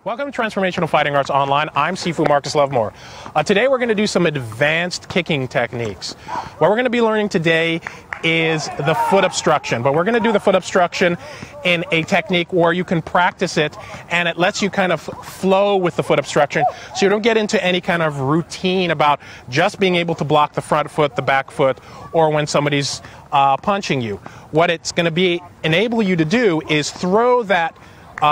Welcome to Transformational Fighting Arts Online. I'm Sifu Marcus Lovemore. Today we're going to do some advanced kicking techniques. What we're going to be learning today is the foot obstruction, but we're going to do the foot obstruction in a technique where you can practice it and it lets you kind of flow with the foot obstruction so you don't get into any kind of routine about just being able to block the front foot, the back foot, or when somebody's punching you. What it's going to enable you to do is throw that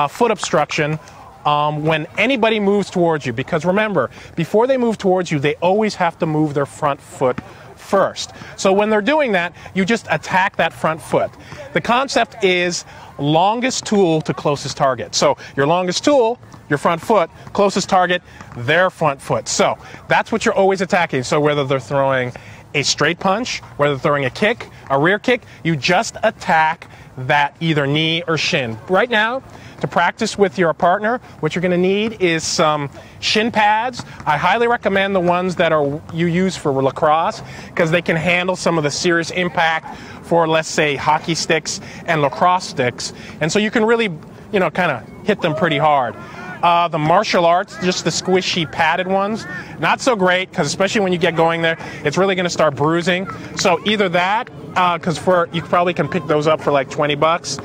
foot obstruction when anybody moves towards you, because remember, before they move towards you, they always have to move their front foot first. So when they're doing that, you just attack that front foot. The concept is longest tool to closest target. So your longest tool, your front foot, closest target, their front foot. So that's what you're always attacking. So whether they're throwing a straight punch, whether they're throwing a kick, a rear kick, you just attack that either knee or shin. Right now, to practice with your partner, what you're going to need is some shin pads. I highly recommend the ones that you use for lacrosse because they can handle some of the serious impact for, let's say, hockey sticks and lacrosse sticks. And so you can really, kind of hit them pretty hard. The martial arts, just the squishy padded ones, not so great because especially when you get going there, it's really going to start bruising. So either that, because you probably can pick those up for like 20 bucks.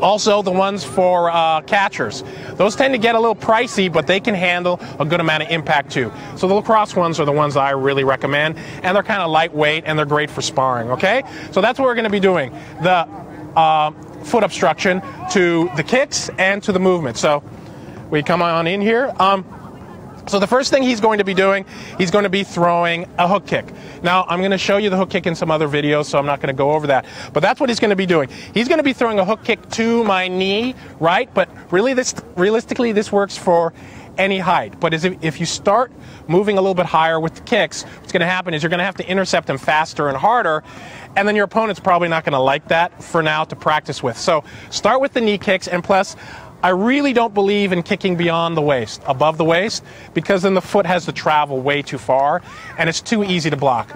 Also, the ones for catchers. Those tend to get a little pricey, but they can handle a good amount of impact too. So the lacrosse ones are the ones I really recommend, and they're kind of lightweight and they're great for sparring, okay? So that's what we're going to be doing. The foot obstruction to the kicks and to the movement. So we come on in here. So the first thing he's going to be doing, he's going to be throwing a hook kick. Now, I'm going to show you the hook kick in some other videos, so I'm not going to go over that. But that's what he's going to be doing. He's going to be throwing a hook kick to my knee, right? But really, realistically, this works for any height. But if you start moving a little bit higher with the kicks, what's going to happen is you're going to have to intercept them faster and harder, and then your opponent's probably not going to like that for now to practice with. So start with the knee kicks, and plus, I really don't believe in kicking beyond the waist, above the waist, because then the foot has to travel way too far, and it's too easy to block.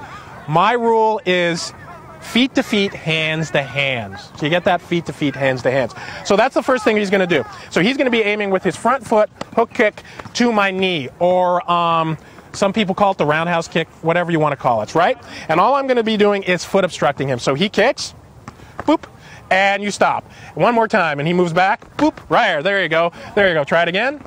My rule is feet to feet, hands to hands. So you get that feet to feet, hands to hands. So that's the first thing he's going to do. So he's going to be aiming with his front foot, hook kick to my knee, or some people call it the roundhouse kick, whatever you want to call it, right? And all I'm going to be doing is foot obstructing him. So he kicks, boop, and you stop. One more time, and he moves back, boop, right there you go. There you go. Try it again,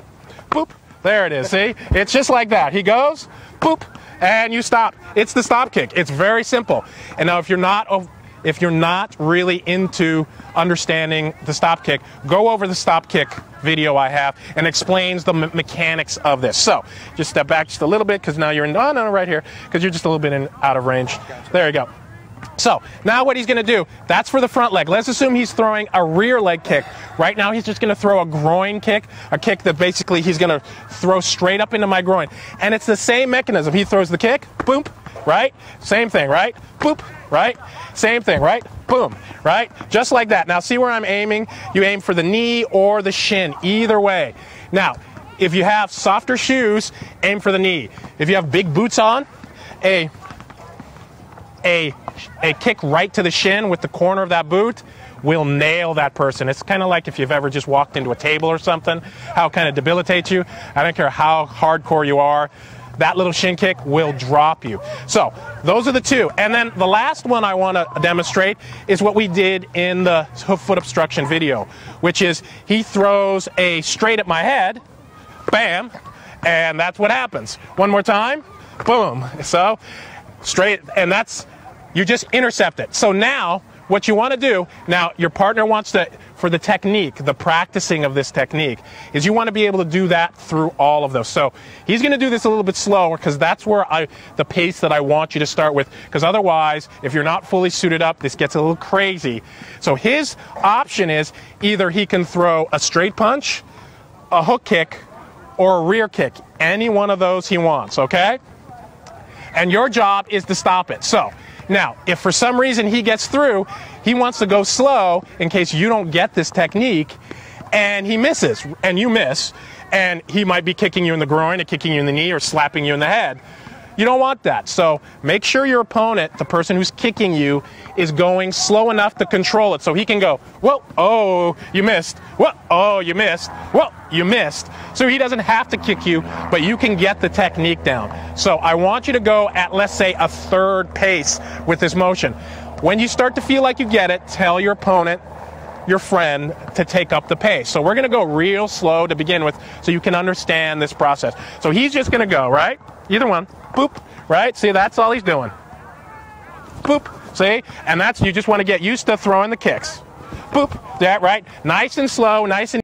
boop, there it is. See? It's just like that. He goes, boop, and you stop. It's the stop kick. It's very simple. And now if you're not really into understanding the stop kick, go over the stop kick video I have and explains the mechanics of this. So just step back just a little bit because now you're in, right here, because you're just a little bit out of range. There you go. So now what he's going to do, that's for the front leg. Let's assume he's throwing a rear leg kick. Right now he's just going to throw a groin kick, a kick that basically he's going to throw straight up into my groin. And it's the same mechanism. He throws the kick, boom, right? Same thing, right? Boop, right? Same thing, right? Boom, right? Just like that. Now see where I'm aiming? You aim for the knee or the shin, either way. Now, if you have softer shoes, aim for the knee. If you have big boots on, a kick right to the shin with the corner of that boot will nail that person. It's kind of like if you've ever just walked into a table or something, how it kind of debilitates you. I don't care how hardcore you are, that little shin kick will drop you. So those are the two. And then the last one I want to demonstrate is what we did in the foot obstruction video, which is he throws a straight at my head, bam, and that's what happens. One more time, boom. So straight, and you just intercept it. So now, what you want to do, now your partner wants to, for the technique, the practicing of this technique, is you want to be able to do that through all of those. So he's going to do this a little bit slower because that's where the pace that I want you to start with, because otherwise, if you're not fully suited up, this gets a little crazy. So his option is either he can throw a straight punch, a hook kick, or a rear kick. Any one of those he wants, okay? And your job is to stop it. So now, if for some reason he gets through, he wants to go slow in case you don't get this technique, and he misses, and you miss, and he might be kicking you in the groin or kicking you in the knee or slapping you in the head. You don't want that. So make sure your opponent, the person who's kicking you, is going slow enough to control it so he can go, whoa, oh, you missed. Whoa, oh, you missed. Whoa, you missed. So he doesn't have to kick you, but you can get the technique down. So I want you to go at, let's say, a third pace with this motion. When you start to feel like you get it, tell your opponent, your friend, to take up the pace. So we're going to go real slow to begin with so you can understand this process. So he's just going to go, right? Either one. Boop. Right? See, that's all he's doing. Boop. See? And that's, you just want to get used to throwing the kicks. Boop. That, right? Nice and slow, nice and